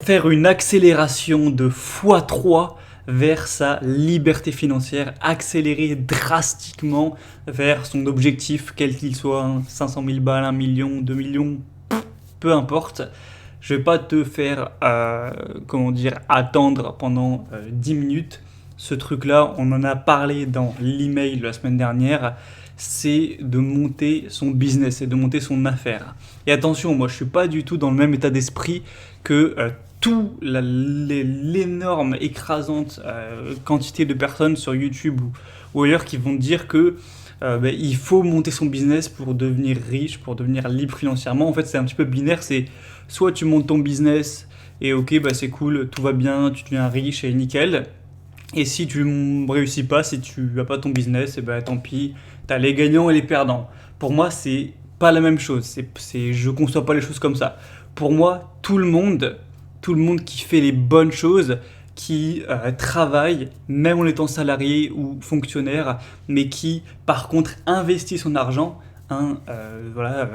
faire une accélération de x3 vers sa liberté financière, accélérer drastiquement vers son objectif, quel qu'il soit, 500 000 balles, 1 million, 2 millions, peu importe. Je vais pas te faire, attendre pendant 10 minutes. Ce truc-là, on en a parlé dans l'email la semaine dernière, c'est de monter son business, c'est de monter son affaire. Et attention, moi je suis pas du tout dans le même état d'esprit que l'énorme, écrasante quantité de personnes sur YouTube ou ailleurs qui vont dire que il faut monter son business pour devenir riche, pour devenir libre financièrement. En fait, c'est un petit peu binaire, c'est soit tu montes ton business et ok, c'est cool, tout va bien, tu deviens riche et nickel. Et si tu réussis pas, si tu n'as pas ton business, et tant pis, tu as les gagnants et les perdants. Pour moi, c'est pas la même chose. Je conçois pas les choses comme ça. Pour moi, tout le monde qui fait les bonnes choses, qui travaille, même en étant salarié ou fonctionnaire, mais qui, par contre, investit son argent,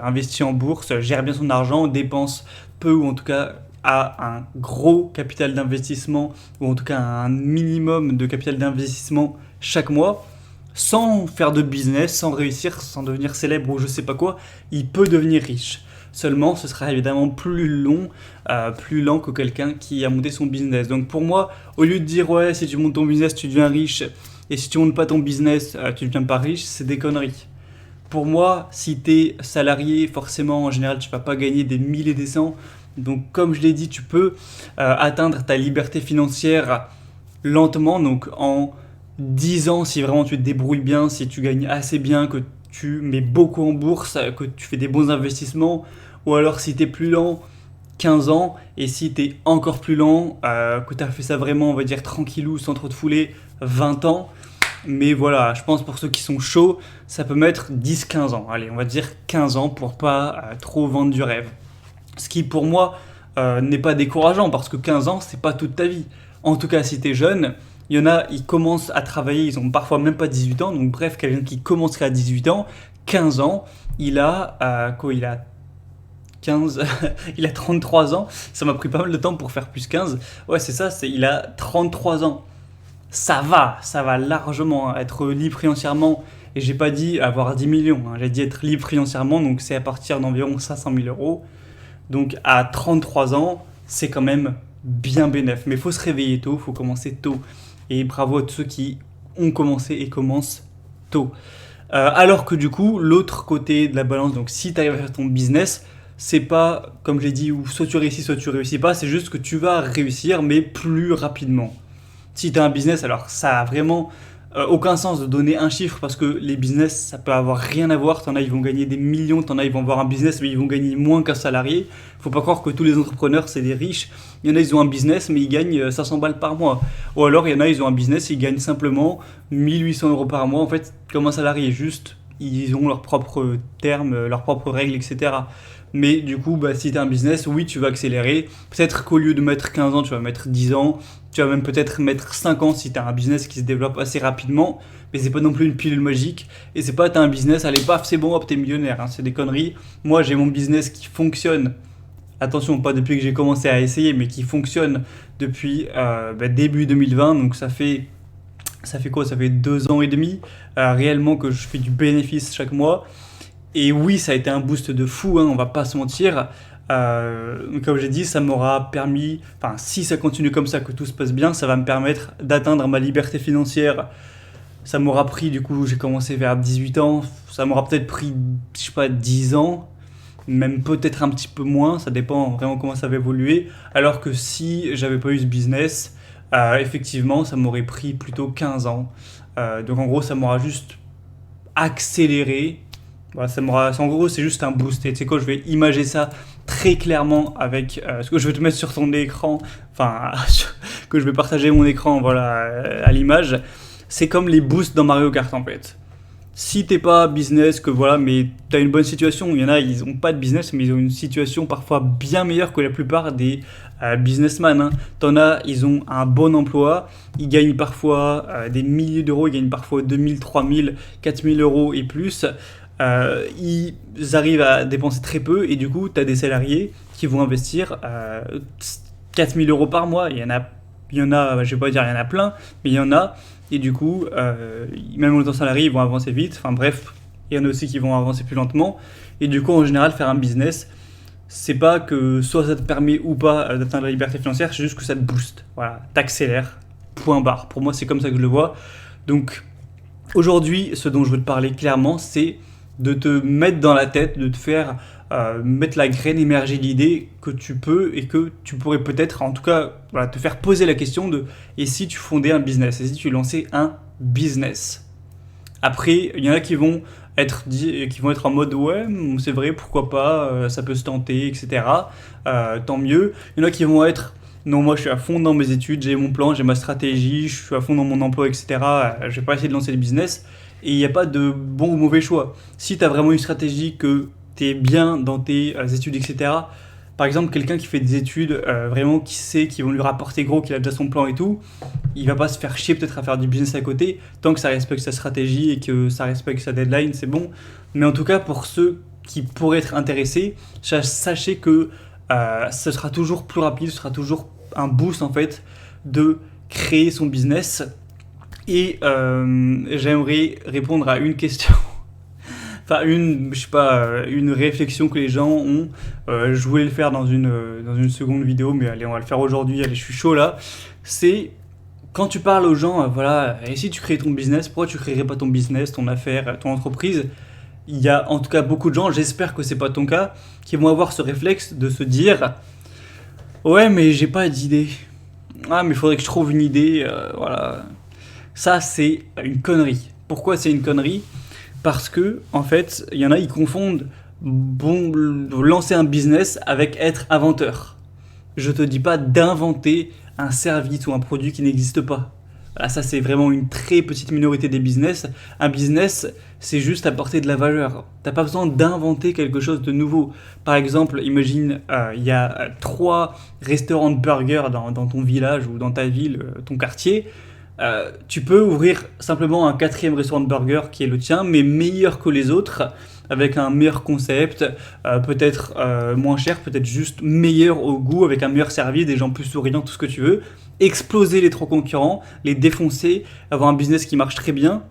investit en bourse, gère bien son argent, dépense peu ou en tout cas a un gros capital d'investissement ou en tout cas un minimum de capital d'investissement chaque mois, sans faire de business, sans réussir, sans devenir célèbre ou je sais pas quoi, il peut devenir riche. Seulement, ce sera évidemment plus lent que quelqu'un qui a monté son business. Donc pour moi, au lieu de dire ouais, si tu montes ton business, tu deviens riche, et si tu montes pas ton business, tu deviens pas riche, c'est des conneries. Pour moi, si tu es salarié, forcément, en général, tu vas pas gagner des milliers et des cents. Donc, comme je l'ai dit, tu peux atteindre ta liberté financière lentement. Donc, en 10 ans, si vraiment tu te débrouilles bien, si tu gagnes assez bien, que tu mets beaucoup en bourse, que tu fais des bons investissements, ou alors si tu es plus lent, 15 ans, et si tu es encore plus lent, que tu as fait ça vraiment, on va dire, tranquillou, sans trop te fouler, 20 ans. Mais voilà, je pense pour ceux qui sont chauds, ça peut mettre 10-15 ans. Allez, on va dire 15 ans pour pas trop vendre du rêve. Ce qui pour moi n'est pas décourageant parce que 15 ans, c'est pas toute ta vie. En tout cas, si tu es jeune, il y en a, ils commencent à travailler, ils ont parfois même pas 18 ans. Donc bref, quelqu'un qui commencerait à 18 ans, 15 ans, il a 15, il a 33 ans. Ça m'a pris pas mal de temps pour faire plus 15. Ouais, c'est ça, il a 33 ans. Ça va largement être libre financièrement. Et j'ai pas dit avoir 10 millions, j'ai dit être libre financièrement, donc c'est à partir d'environ 500 000 euros. Donc à 33 ans, c'est quand même bien bénef. Mais il faut se réveiller tôt, il faut commencer tôt. Et bravo à tous ceux qui ont commencé et commencent tôt. Alors que du coup, l'autre côté de la balance, donc si tu arrives à faire ton business, c'est pas, comme j'ai dit, où soit tu réussis, soit tu réussis pas, c'est juste que tu vas réussir, mais plus rapidement. Si tu as un business, alors ça a vraiment aucun sens de donner un chiffre parce que les business, ça peut avoir rien à voir. T'en as, ils vont gagner des millions, t'en as, ils vont avoir un business, mais ils vont gagner moins qu'un salarié. Faut pas croire que tous les entrepreneurs, c'est des riches. Il y en a, ils ont un business, mais ils gagnent 500 balles par mois. Ou alors, il y en a, ils ont un business, ils gagnent simplement 1800 euros par mois. En fait, comme un salarié, juste, ils ont leurs propres termes, leurs propres règles, etc. Mais du coup, si tu as un business, oui, tu vas accélérer. Peut-être qu'au lieu de mettre 15 ans, tu vas mettre 10 ans. Tu vas même peut-être mettre 5 ans si tu as un business qui se développe assez rapidement. Mais c'est pas non plus une pilule magique. Et c'est pas, tu as un business, allez, paf, c'est bon, hop, t'es millionnaire. C'est des conneries. Moi, j'ai mon business qui fonctionne. Attention, pas depuis que j'ai commencé à essayer, mais qui fonctionne depuis début 2020. Donc ça fait quoi? Ça fait 2 ans et demi réellement que je fais du bénéfice chaque mois. Et oui, ça a été un boost de fou, on va pas se mentir. Comme j'ai dit, ça m'aura permis, enfin si ça continue comme ça, que tout se passe bien, ça va me permettre d'atteindre ma liberté financière. Ça m'aura pris, du coup, j'ai commencé vers 18 ans, ça m'aura peut-être pris, je sais pas, 10 ans, même peut-être un petit peu moins, ça dépend vraiment comment ça va évoluer. Alors que si j'avais pas eu ce business, effectivement, ça m'aurait pris plutôt 15 ans. Donc en gros, ça m'aura juste accéléré. Voilà, en gros, c'est juste un boost. Et tu sais quoi, je vais imager ça très clairement avec ce que je vais te mettre sur ton écran, enfin, que je vais partager mon écran, voilà, à l'image. C'est comme les boosts dans Mario Kart en fait. Si t'es pas business, que voilà, mais t'as une bonne situation, il y en a, ils ont pas de business, mais ils ont une situation parfois bien meilleure que la plupart des businessmen. T'en as, ils ont un bon emploi, ils gagnent parfois des milliers d'euros, ils gagnent parfois 2000, 3000, 4000 euros et plus. Ils arrivent à dépenser très peu et du coup, tu as des salariés qui vont investir 4 000 € par mois. Je vais pas dire il y en a plein, mais il y en a. Et du coup, même en étant salarié, ils vont avancer vite. Enfin bref, il y en a aussi qui vont avancer plus lentement. Et du coup, en général, faire un business, c'est pas que soit ça te permet ou pas d'atteindre la liberté financière, c'est juste que ça te booste. Voilà, t'accélère. Point barre. Pour moi, c'est comme ça que je le vois. Donc, aujourd'hui, ce dont je veux te parler clairement, c'est de te mettre dans la tête, de te faire mettre la graine émerger l'idée que tu peux et que tu pourrais peut-être, en tout cas, voilà, te faire poser la question de et si tu fondais un business, et si tu lançais un business. Après, il y en a qui vont être en mode ouais, c'est vrai, pourquoi pas, ça peut se tenter, etc. Tant mieux. Il y en a qui vont être non, moi je suis à fond dans mes études, j'ai mon plan, j'ai ma stratégie, je suis à fond dans mon emploi, etc. Je vais pas essayer de lancer le business. Et il n'y a pas de bon ou mauvais choix. Si tu as vraiment une stratégie que tu es bien dans tes études, etc. Par exemple, quelqu'un qui fait des études vraiment qui sait qu'ils vont lui rapporter gros, qu'il a déjà son plan et tout, il va pas se faire chier peut-être à faire du business à côté, tant que ça respecte sa stratégie et que ça respecte sa deadline, c'est bon. Mais en tout cas, pour ceux qui pourraient être intéressés, sachez que ce sera toujours plus rapide, ce sera toujours un boost en fait de créer son business. Et j'aimerais répondre à une question. Enfin, une réflexion que les gens ont. Je voulais le faire dans une seconde vidéo, mais allez, on va le faire aujourd'hui. Allez, je suis chaud là. C'est quand tu parles aux gens, voilà, et si tu crées ton business, pourquoi tu créerais pas ton business, ton affaire, ton entreprise? Il y a en tout cas beaucoup de gens, j'espère que c'est pas ton cas, qui vont avoir ce réflexe de se dire ouais, mais j'ai pas d'idée. Ah, mais il faudrait que je trouve une idée, voilà. Ça, c'est une connerie. Pourquoi c'est une connerie? Parce que, en fait, il y en a, ils confondent lancer un business avec être inventeur. Je te dis pas d'inventer un service ou un produit qui n'existe pas. Voilà, ça, c'est vraiment une très petite minorité des business. Un business, c'est juste apporter de la valeur. T'as pas besoin d'inventer quelque chose de nouveau. Par exemple, imagine, il y a 3 restaurants de burgers dans ton village ou dans ta ville, ton quartier. Tu peux ouvrir simplement un 4e restaurant de burger qui est le tien, mais meilleur que les autres, avec un meilleur concept, peut-être moins cher, peut-être juste meilleur au goût, avec un meilleur service, des gens plus souriants, tout ce que tu veux. Exploser les 3 concurrents, les défoncer, avoir un business qui marche très bien,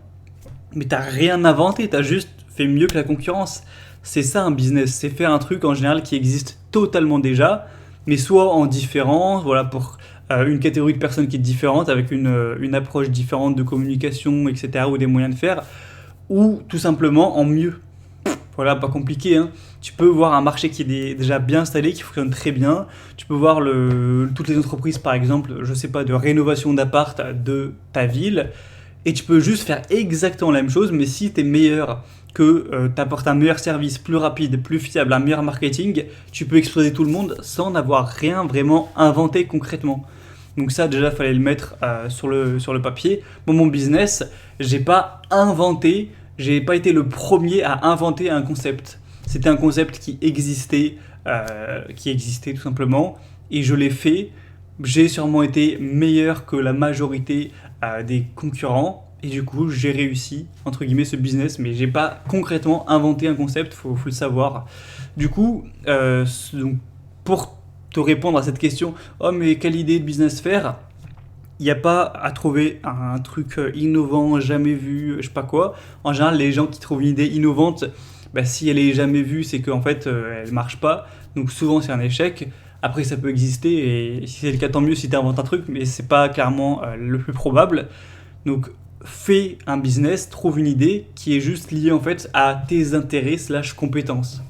mais t'as rien inventé, t'as juste fait mieux que la concurrence. C'est ça un business, c'est faire un truc en général qui existe totalement déjà, mais soit en différent, voilà, pour une catégorie de personnes qui est différente, avec une approche différente de communication, etc., ou des moyens de faire, ou tout simplement en mieux. Voilà, pas compliqué, hein. Tu peux voir un marché qui est déjà bien installé, qui fonctionne très bien. Tu peux voir toutes les entreprises, par exemple, je sais pas, de rénovation d'appart de ta ville, et tu peux juste faire exactement la même chose, mais si tu es meilleur, que tu apportes un meilleur service, plus rapide, plus fiable, un meilleur marketing, tu peux exploser tout le monde sans n'avoir rien vraiment inventé concrètement. Donc ça, déjà, il fallait le mettre sur le papier. Moi, mon business, j'ai pas inventé, j'ai pas été le premier à inventer un concept. C'était un concept qui existait tout simplement, et je l'ai fait. J'ai sûrement été meilleur que la majorité des concurrents, et du coup, j'ai réussi, entre guillemets, ce business, mais j'ai pas concrètement inventé un concept, faut le savoir. Du coup, donc, pour te répondre à cette question, oh mais quelle idée de business faire? Il n'y a pas à trouver un truc innovant, jamais vu, je sais pas quoi. En général, les gens qui trouvent une idée innovante, bah, si elle est jamais vue, c'est qu'en fait, elle marche pas. Donc souvent, c'est un échec. Après, ça peut exister, et si c'est le cas, tant mieux si tu inventes un truc, mais c'est pas clairement le plus probable. Donc, fais un business, trouve une idée qui est juste liée en fait à tes intérêts / compétences.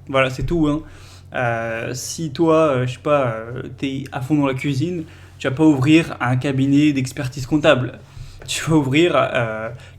Voilà, c'est tout, hein. Si toi, je sais pas, t'es à fond dans la cuisine, tu vas pas ouvrir un cabinet d'expertise comptable. Tu vas ouvrir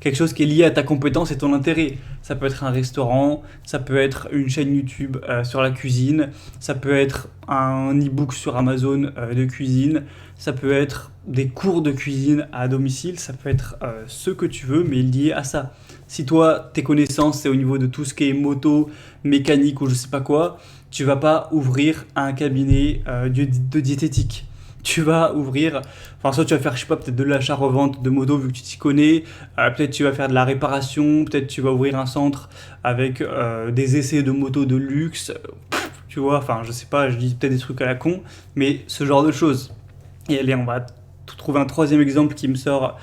quelque chose qui est lié à ta compétence et ton intérêt. Ça peut être un restaurant, ça peut être une chaîne YouTube sur la cuisine, ça peut être un e-book sur Amazon de cuisine, ça peut être des cours de cuisine à domicile, ça peut être ce que tu veux, mais lié à ça. Si toi, tes connaissances, c'est au niveau de tout ce qui est moto, mécanique ou je sais pas quoi, tu vas pas ouvrir un cabinet de diététique. Tu vas ouvrir, enfin soit tu vas faire, je sais pas, peut-être de l'achat-revente de moto vu que tu t'y connais, peut-être tu vas faire de la réparation, peut-être tu vas ouvrir un centre avec des essais de moto de luxe, tu vois, enfin je sais pas, je dis peut-être des trucs à la con, mais ce genre de choses. Et allez, on va trouver un troisième exemple qui me sort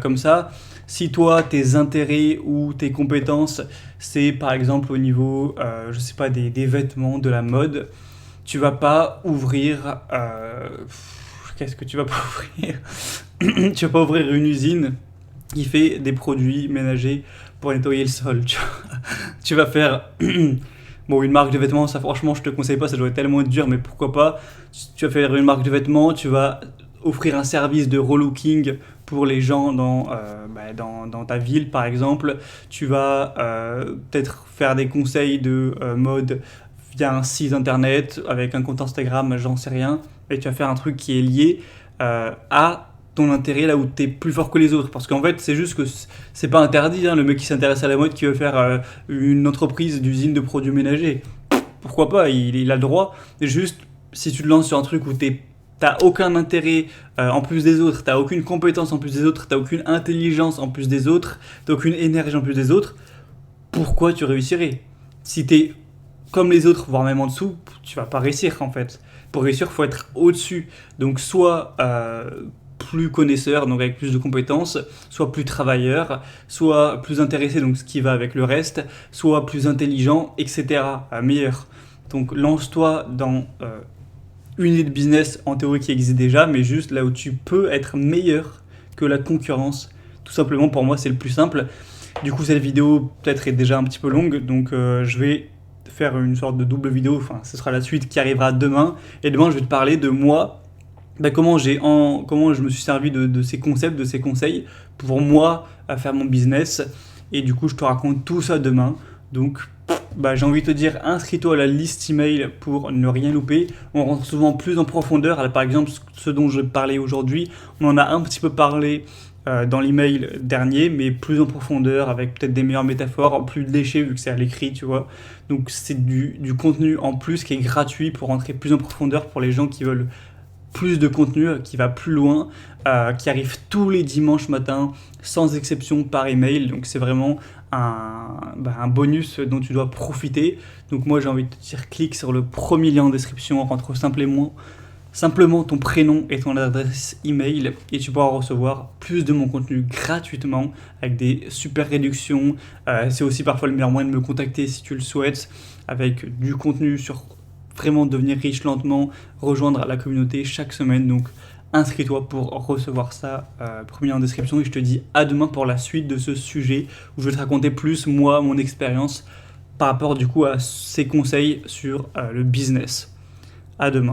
comme ça. Si toi, tes intérêts ou tes compétences, c'est par exemple au niveau, je sais pas, des vêtements, de la mode, tu vas pas ouvrir... qu'est-ce que tu vas pas ouvrir? Tu vas pas ouvrir une usine qui fait des produits ménagers pour nettoyer le sol. Tu vas faire... Bon, une marque de vêtements, ça franchement, je te conseille pas, ça doit être tellement dur, mais pourquoi pas. Tu vas faire une marque de vêtements, tu vas offrir un service de relooking pour les gens dans ta ville, par exemple. Tu vas peut-être faire des conseils de mode via un site internet, avec un compte Instagram, j'en sais rien. Et tu vas faire un truc qui est lié à ton intérêt là où tu es plus fort que les autres. Parce qu'en fait, c'est juste que c'est pas interdit, hein, le mec qui s'intéresse à la mode qui veut faire une entreprise d'usine de produits ménagers. Pourquoi pas, il a le droit. Juste, si tu te lances sur un truc où t'as aucun intérêt en plus des autres, t'as aucune compétence en plus des autres, t'as aucune intelligence en plus des autres, t'as aucune énergie en plus des autres, pourquoi tu réussirais? Si t'es comme les autres, voire même en dessous, tu vas pas réussir en fait. Pour réussir, il faut être au-dessus. Donc soit plus connaisseur, donc avec plus de compétences, soit plus travailleur, soit plus intéressé, donc ce qui va avec le reste, soit plus intelligent, etc. Meilleur. Donc lance-toi dans une idée de business en théorie qui existe déjà, mais juste là où tu peux être meilleur que la concurrence. Tout simplement, pour moi, c'est le plus simple. Du coup, cette vidéo peut-être est déjà un petit peu longue, donc je vais faire une sorte de double vidéo, enfin ce sera la suite qui arrivera demain, et demain je vais te parler de moi, comment je me suis servi de ces concepts, de ces conseils pour moi à faire mon business, et du coup je te raconte tout ça demain. Donc j'ai envie de te dire, inscris-toi à la liste email pour ne rien louper. On rentre souvent plus en profondeur. Là, par exemple, ce dont je vais parler aujourd'hui, on en a un petit peu parlé dans l'email dernier, mais plus en profondeur, avec peut-être des meilleures métaphores, plus léché vu que c'est à l'écrit, tu vois. Donc c'est du contenu en plus qui est gratuit pour rentrer plus en profondeur pour les gens qui veulent plus de contenu, qui va plus loin, qui arrive tous les dimanches matins, sans exception par email. Donc c'est vraiment un bonus dont tu dois profiter. Donc moi j'ai envie de te dire, clique sur le premier lien en description, rentre simplement ton prénom et ton adresse email et tu pourras recevoir plus de mon contenu gratuitement avec des super réductions. C'est aussi parfois le meilleur moyen de me contacter si tu le souhaites, avec du contenu sur vraiment devenir riche lentement, rejoindre la communauté chaque semaine. Donc inscris-toi pour recevoir ça, premier lien en description, et je te dis à demain pour la suite de ce sujet où je vais te raconter plus moi, mon expérience par rapport du coup à ces conseils sur le business. À demain.